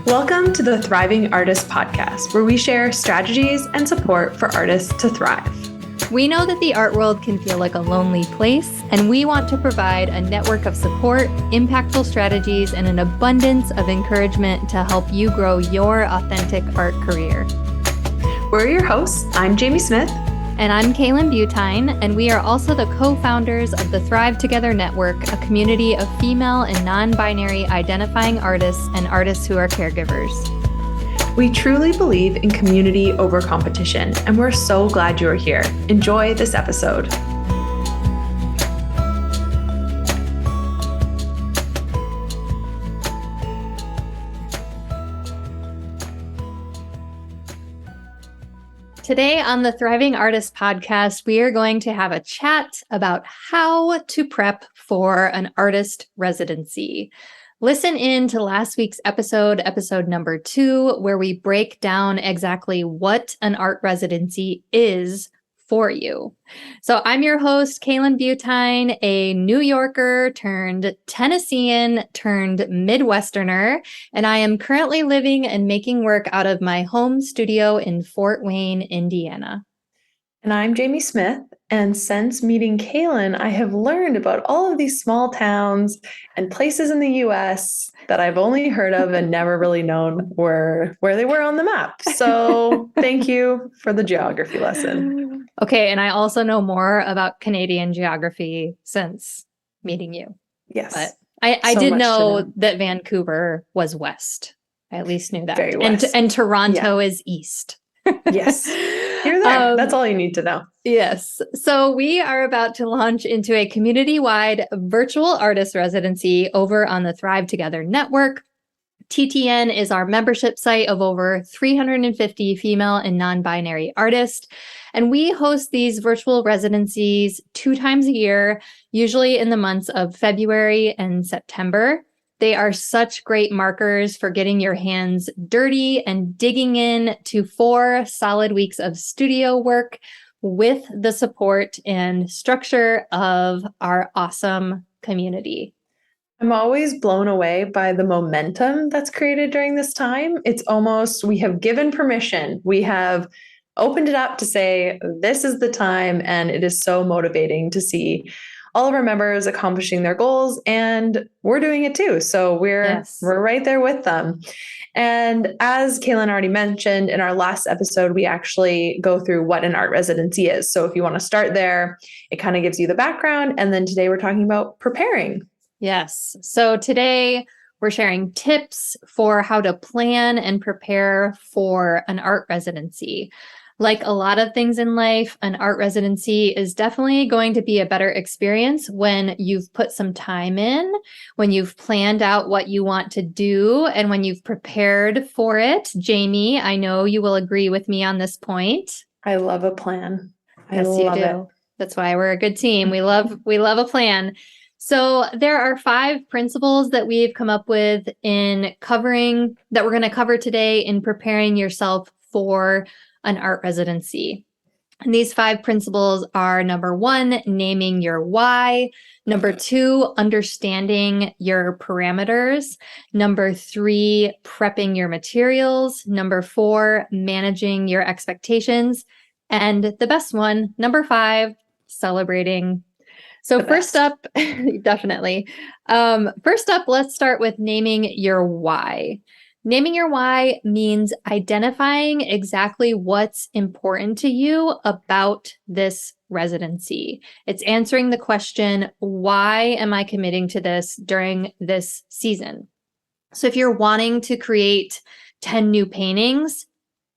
Welcome to the Thriving Artist Podcast, where we share strategies and support for artists to thrive. We know that the art world can feel like a lonely place, and we want to provide a network of support, impactful strategies, and an abundance of encouragement to help you grow your authentic art career. We're your hosts. I'm Jamie Smith. And I'm Kaylan Butine, and we are also the co-founders of the Thrive Together Network, a community of female and non-binary identifying artists and artists who are caregivers. We truly believe in community over competition, and we're so glad you're here. Enjoy this episode. Today on the Thriving Artist Podcast, we are going to have a chat about how to prep for an artist residency. Listen in to last week's episode number 2, where we break down exactly what an art residency is for you. So I'm your host, Kaylan Butine, a New Yorker turned Tennessean turned Midwesterner, and I am currently living and making work out of my home studio in Fort Wayne, Indiana. And I'm Jamie Smith, and since meeting Kaylan, I have learned about all of these small towns and places in the US that I've only heard of and never really known where they were on the map. So thank you for the geography lesson. Okay, and I also know more about Canadian geography since meeting you. Yes. But I did know that Vancouver was west. I at least knew that. Very west. And Toronto is east. Yes. You're there. That's all you need to know. Yes. So we are about to launch into a community-wide virtual artist residency over on the Thrive Together Network. TTN is our membership site of over 350 female and non-binary artists. And we host these virtual residencies 2 times a year, usually in the months of February and September. They are such great markers for getting your hands dirty and digging in to 4 solid weeks of studio work with the support and structure of our awesome community. I'm always blown away by the momentum that's created during this time. It's almost, we have given permission. We have opened it up to say, this is the time. And it is so motivating to see all of our members accomplishing their goals, and we're doing it too. So we're right there with them. And as Kaylan already mentioned, in our last episode, we actually go through what an art residency is. So if you want to start there, it kind of gives you the background. And then today we're talking about preparing. Yes. So today we're sharing tips for how to plan and prepare for an art residency. Like a lot of things in life, an art residency is definitely going to be a better experience when you've put some time in, when you've planned out what you want to do, and when you've prepared for it. Jamie, I know you will agree with me on this point. I love a plan. Yes, you do. That's why we're a good team. We love a plan. So there are 5 principles that we've come up with in covering, that we're going to cover today in preparing yourself for an art residency. And these 5 principles are: number 1, naming your why; number 2, understanding your parameters; number 3, prepping your materials; number 4, managing your expectations; and the best one, number 5, celebrating. So first up, definitely. First up, let's start with naming your why. Naming your why means identifying exactly what's important to you about this residency. It's answering the question, why am I committing to this during this season? So if you're wanting to create 10 new paintings,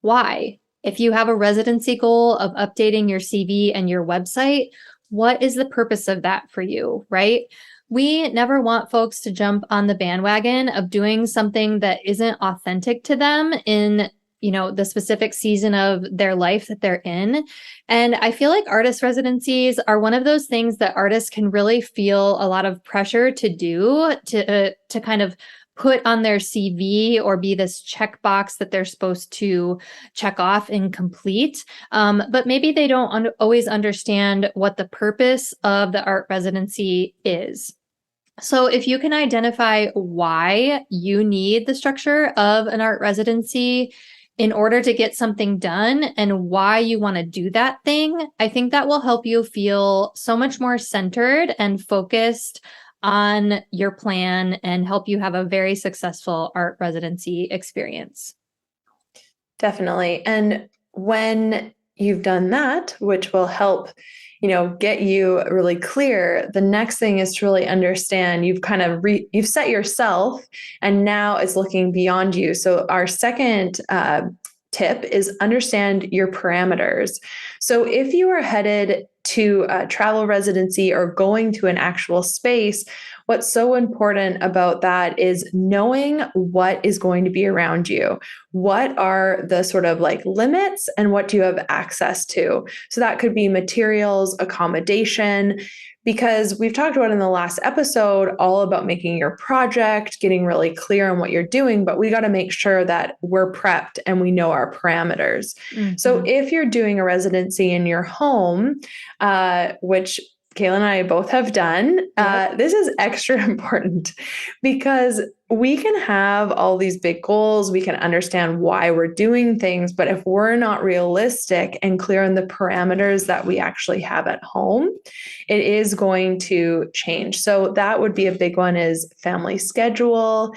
why? If you have a residency goal of updating your CV and your website, what is the purpose of that for you, right? We never want folks to jump on the bandwagon of doing something that isn't authentic to them in, the specific season of their life that they're in. And I feel like artist residencies are one of those things that artists can really feel a lot of pressure to do, to kind of put on their CV or be this checkbox that they're supposed to check off and complete. But maybe they don't always understand what the purpose of the art residency is. So if you can identify why you need the structure of an art residency in order to get something done and why you want to do that thing, I think that will help you feel so much more centered and focused on your plan and help you have a very successful art residency experience. Definitely. And when you've done that, which will help, get you really clear, the next thing is to really understand you've kind of you've set yourself, and now it's looking beyond you. So our second tip is understand your parameters. So if you are headed to a travel residency or going to an actual space, what's so important about that is knowing what is going to be around you. What are the sort of like limits and what do you have access to? So that could be materials, accommodation, because we've talked about in the last episode all about making your project, getting really clear on what you're doing, but we got to make sure that we're prepped and we know our parameters. Mm-hmm. So if you're doing a residency in your home, which Kayla and I both have done, this is extra important because we can have all these big goals. We can understand why we're doing things, but if we're not realistic and clear on the parameters that we actually have at home, it is going to change. So that would be a big one is family schedule.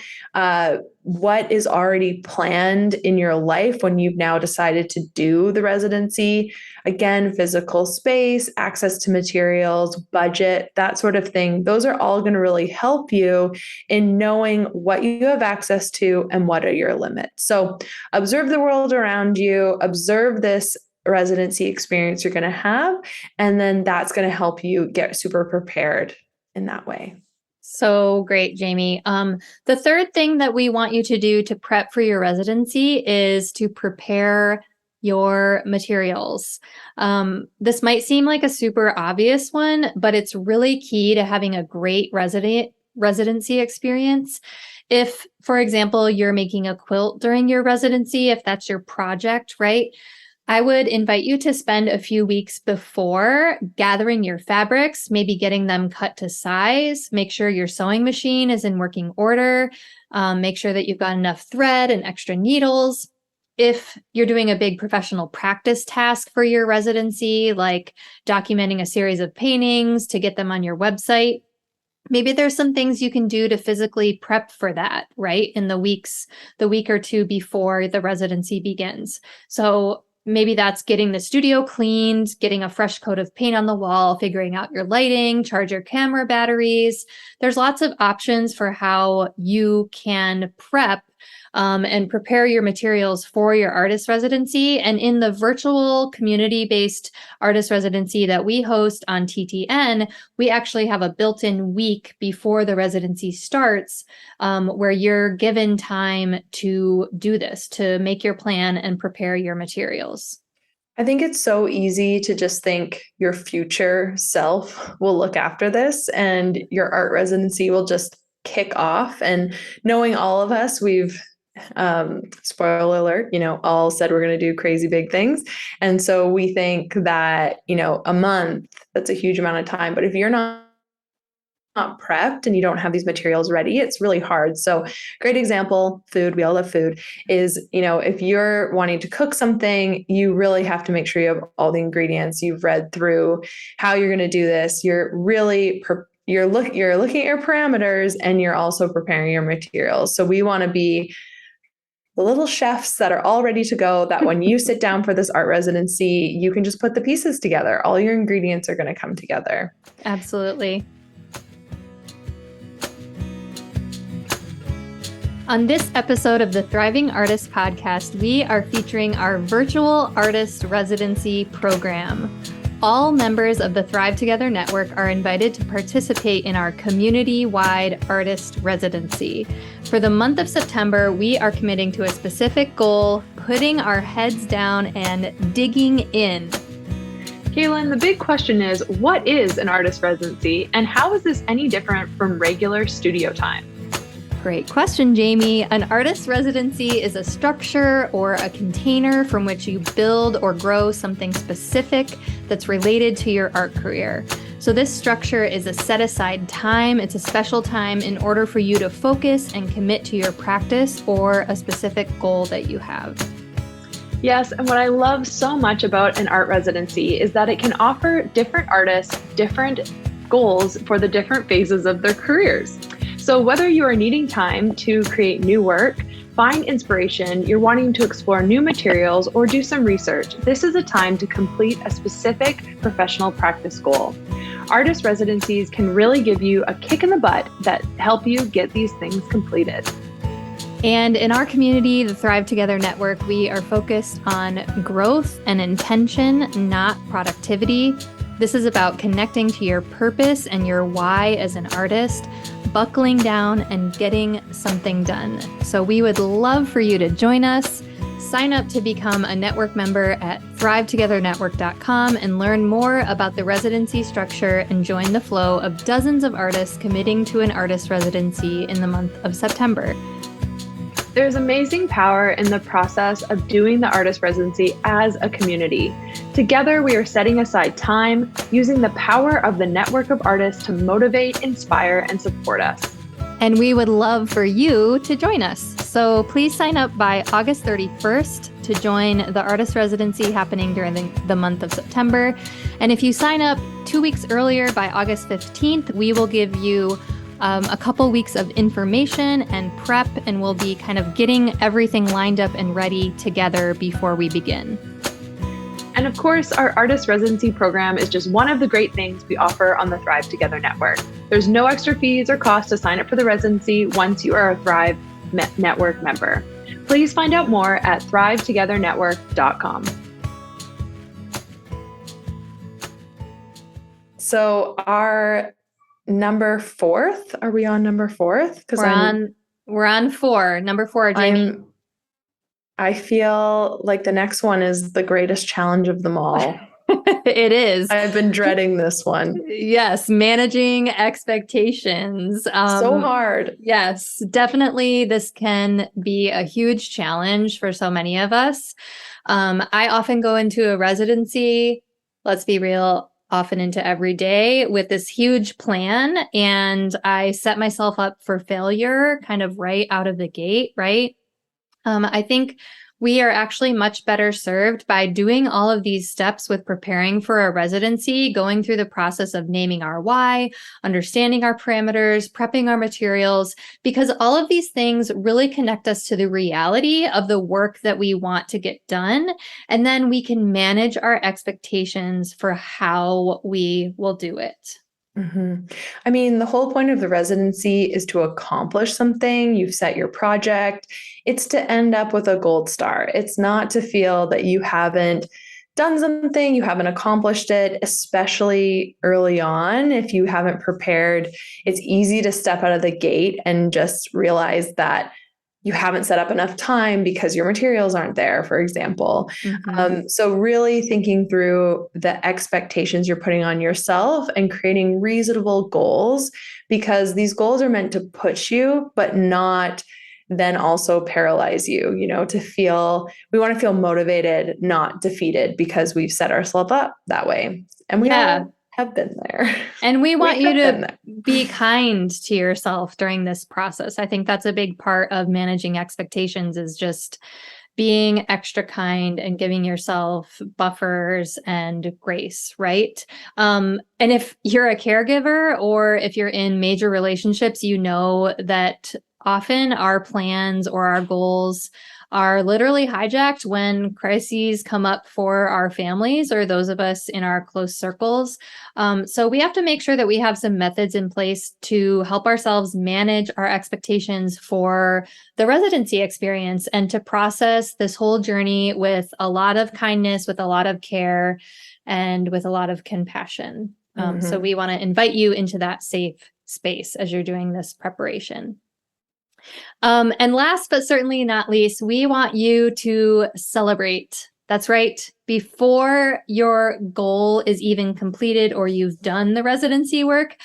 What is already planned in your life when you've now decided to do the residency? Again, physical space, access to materials, budget, that sort of thing. Those are all going to really help you in knowing what you have access to and what are your limits. So observe the world around you, observe this residency experience you're going to have, and then that's going to help you get super prepared in that way. So great, Jamie. The third thing that we want you to do to prep for your residency is to prepare your materials. This might seem like a super obvious one, but it's really key to having a great residency experience. If, for example, you're making a quilt during your residency, if that's your project, right? I would invite you to spend a few weeks before gathering your fabrics, maybe getting them cut to size, make sure your sewing machine is in working order, make sure that you've got enough thread and extra needles. If you're doing a big professional practice task for your residency, like documenting a series of paintings to get them on your website, maybe there's some things you can do to physically prep for that, right? In the week or two before the residency begins. So maybe that's getting the studio cleaned, getting a fresh coat of paint on the wall, figuring out your lighting, charge your camera batteries. There's lots of options for how you can prep and prepare your materials for your artist residency. And in the virtual community-based artist residency that we host on TTN, we actually have a built-in week before the residency starts where you're given time to do this, to make your plan and prepare your materials. I think it's so easy to just think your future self will look after this and your art residency will just kick off. And knowing all of us, we've spoiler alert, all said we're going to do crazy big things. And so we think that, a month, that's a huge amount of time. But if you're not prepped and you don't have these materials ready, it's really hard. So great example, food, we all love food, is, if you're wanting to cook something, you really have to make sure you have all the ingredients. You've read through how you're going to do this. You're really you're looking at your parameters and you're also preparing your materials. So we want to be the little chefs that are all ready to go, that when you sit down for this art residency, you can just put the pieces together. All your ingredients are going to come together. Absolutely. On this episode of the Thriving Artist Podcast, we are featuring our virtual artist residency program. All members of the Thrive Together Network are invited to participate in our community-wide artist residency. For the month of September, we are committing to a specific goal, putting our heads down and digging in. Kaylan, the big question is, what is an artist residency, and how is this any different from regular studio time? Great question, Jamie. An artist residency is a structure or a container from which you build or grow something specific that's related to your art career. So this structure is a set aside time. It's a special time in order for you to focus and commit to your practice or a specific goal that you have. Yes, and what I love so much about an art residency is that it can offer different artists different goals for the different phases of their careers. So whether you are needing time to create new work, find inspiration, you're wanting to explore new materials, or do some research, this is a time to complete a specific professional practice goal. Artist residencies can really give you a kick in the butt that help you get these things completed. And in our community, the Thrive Together Network, we are focused on growth and intention, not productivity. This is about connecting to your purpose and your why as an artist, buckling down and getting something done. So we would love for you to join us. Sign up to become a network member at thrivetogethernetwork.com and learn more about the residency structure and join the flow of dozens of artists committing to an artist residency in the month of September. There's amazing power in the process of doing the artist residency as a community. Together, we are setting aside time, using the power of the network of artists to motivate, inspire, and support us. And we would love for you to join us. So please sign up by August 31st to join the artist residency happening during the month of September. And if you sign up 2 weeks earlier by August 15th, we will give you a couple weeks of information and prep, and we'll be kind of getting everything lined up and ready together before we begin. And of course, our artist residency program is just one of the great things we offer on the Thrive Together Network. There's no extra fees or cost to sign up for the residency once you are a Thrive Network member. Please find out more at thrivetogethernetwork.com. So our number 4th, are we on number 4th? Because we're on 4. Number 4, Jamie. I feel like the next one is the greatest challenge of them all. It is. I've been dreading this one. Yes, managing expectations. So hard. Yes, definitely. This can be a huge challenge for so many of us. I often go into a residency, let's be real, often into every day with this huge plan, and I set myself up for failure kind of right out of the gate, right? I think we are actually much better served by doing all of these steps with preparing for a residency, going through the process of naming our why, understanding our parameters, prepping our materials, because all of these things really connect us to the reality of the work that we want to get done. And then we can manage our expectations for how we will do it. Mm-hmm. I mean, the whole point of the residency is to accomplish something. You've set your project. It's to end up with a gold star. It's not to feel that you haven't done something, you haven't accomplished it, especially early on. If you haven't prepared, it's easy to step out of the gate and just realize that you haven't set up enough time because your materials aren't there, for example. Mm-hmm. So really thinking through the expectations you're putting on yourself and creating reasonable goals, because these goals are meant to push you, but not then also paralyze you, we want to feel motivated, not defeated, because we've set ourselves up that way. And we all have been there. And we want you to be kind to yourself during this process. I think that's a big part of managing expectations, is just being extra kind and giving yourself buffers and grace, right? And if you're a caregiver or if you're in major relationships, you know that often our plans or our goals are literally hijacked when crises come up for our families or those of us in our close circles. So we have to make sure that we have some methods in place to help ourselves manage our expectations for the residency experience and to process this whole journey with a lot of kindness, with a lot of care, and with a lot of compassion. So we want to invite you into that safe space as you're doing this preparation. And last but certainly not least, we want you to celebrate. That's right. Before your goal is even completed or you've done the residency work,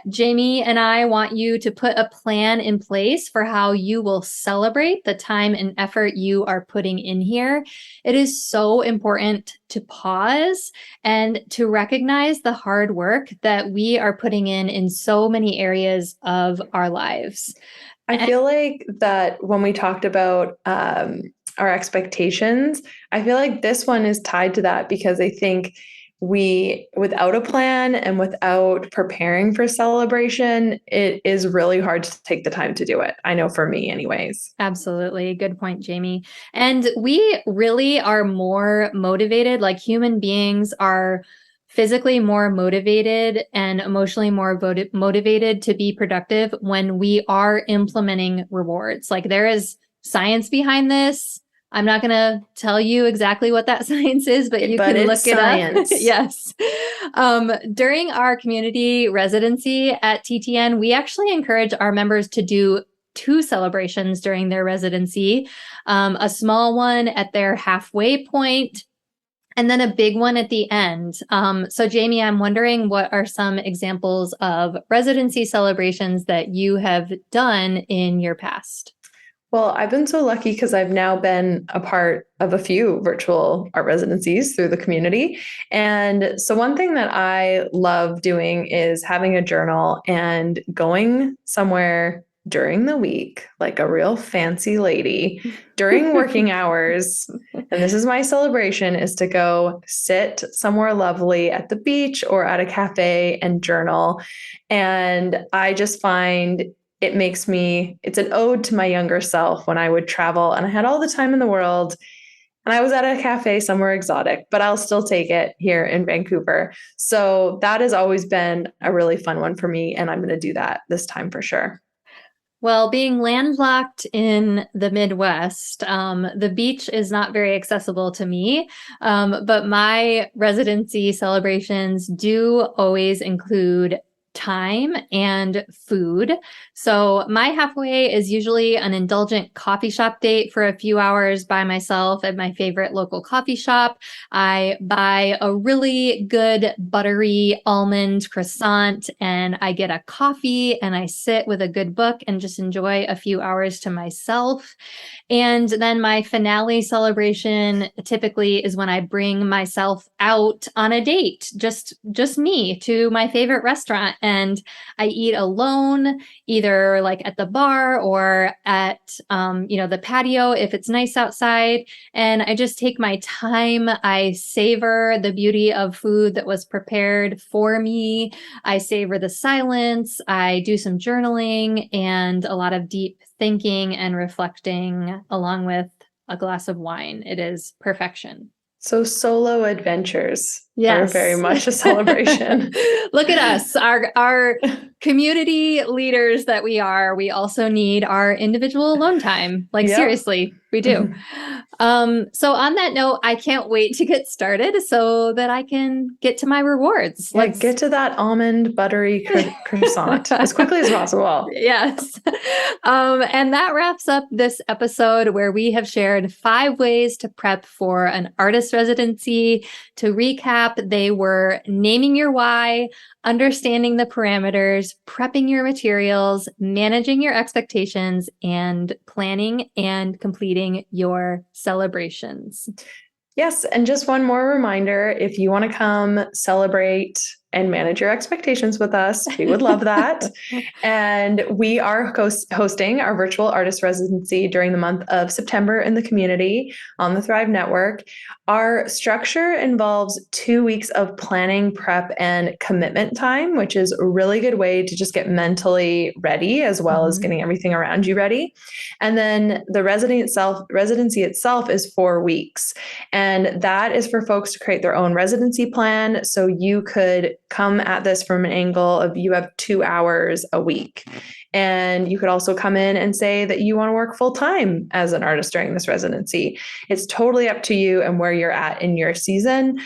Jamie and I want you to put a plan in place for how you will celebrate the time and effort you are putting in here. It is so important to pause and to recognize the hard work that we are putting in so many areas of our lives. I feel like that when we talked about our expectations, I feel like this one is tied to that because I think without a plan and without preparing for celebration, it is really hard to take the time to do it. I know for me, anyways. Absolutely. Good point, Jamie. And we really are more motivated, like human beings are physically more motivated and emotionally more motivated to be productive when we are implementing rewards. Like there is science behind this. I'm not going to tell you exactly what that science is, but you can look it up. Yes. During our community residency at TTN, we actually encourage our members to do 2 celebrations during their residency, a small one at their halfway point, and then a big one at the end. So Jamie, I'm wondering what are some examples of residency celebrations that you have done in your past? Well, I've been so lucky because I've now been a part of a few virtual art residencies through the community. And so, one thing that I love doing is having a journal and going somewhere during the week, like a real fancy lady, during working hours. And this is my celebration, is to go sit somewhere lovely at the beach or at a cafe and journal. And I just find it's an ode to my younger self when I would travel and I had all the time in the world and I was at a cafe somewhere exotic, but I'll still take it here in Vancouver. So that has always been a really fun one for me. And I'm going to do that this time for sure. Well, being landlocked in the Midwest, the beach is not very accessible to me, but my residency celebrations do always include time and food. So my halfway is usually an indulgent coffee shop date for a few hours by myself at my favorite local coffee shop. I buy a really good buttery almond croissant and I get a coffee and I sit with a good book and just enjoy a few hours to myself. And then my finale celebration typically is when I bring myself out on a date, just me, to my favorite restaurant, and I eat alone, either like at the bar or at the patio if it's nice outside. And I just take my time. I savor the beauty of food that was prepared for me. I savor the silence. I do some journaling and a lot of deep thinking and reflecting along with a glass of wine. It is perfection. So solo adventures are very much a celebration. Look at us, our community leaders that we are. We also need our individual alone time. Seriously, we do. So on that note, I can't wait to get started so that I can get to my rewards. Let's get to that almond buttery croissant as quickly as possible. Yes. And that wraps up this episode where we have shared 5 ways to prep for an artist residency. To recap, they were naming your why, understanding the parameters, prepping your materials, managing your expectations, and planning and completing your celebrations. Yes. And just one more reminder, if you want to come celebrate and manage your expectations with us, we would love that. And we are hosting our virtual artist residency during the month of September in the community on the Thrive Network. Our structure involves 2 weeks of planning, prep, and commitment time, which is a really good way to just get mentally ready as well as getting everything around you ready. And then the residency itself is 4 weeks. And that is for folks to create their own residency plan. So you could come at this from an angle of you have 2 hours a week. And you could also come in and say that you want to work full time as an artist during this residency. It's totally up to you and where you're at in your season.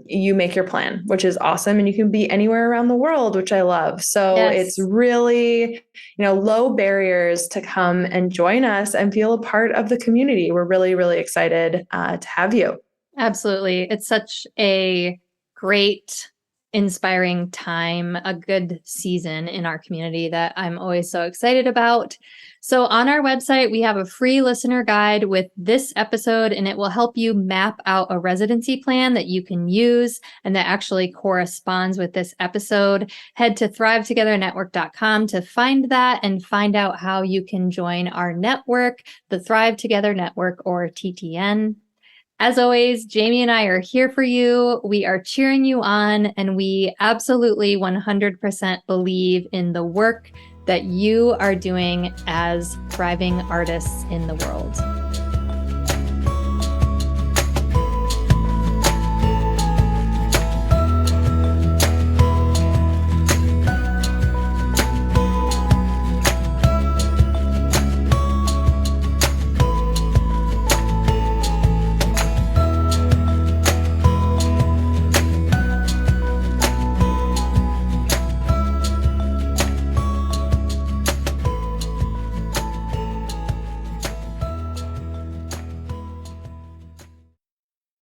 You make your plan, which is awesome. And you can be anywhere around the world, which I love. So It's really, low barriers to come and join us and feel a part of the community. We're really, really excited to have you. Absolutely. It's such a great inspiring time, a good season in our community that I'm always so excited about. So on our website, we have a free listener guide with this episode, and it will help you map out a residency plan that you can use and that actually corresponds with this episode. Head to thrivetogethernetwork.com to find that and find out how you can join our network, the Thrive Together Network, or TTN. As always, Jamie and I are here for you. We are cheering you on, and we absolutely 100% believe in the work that you are doing as thriving artists in the world.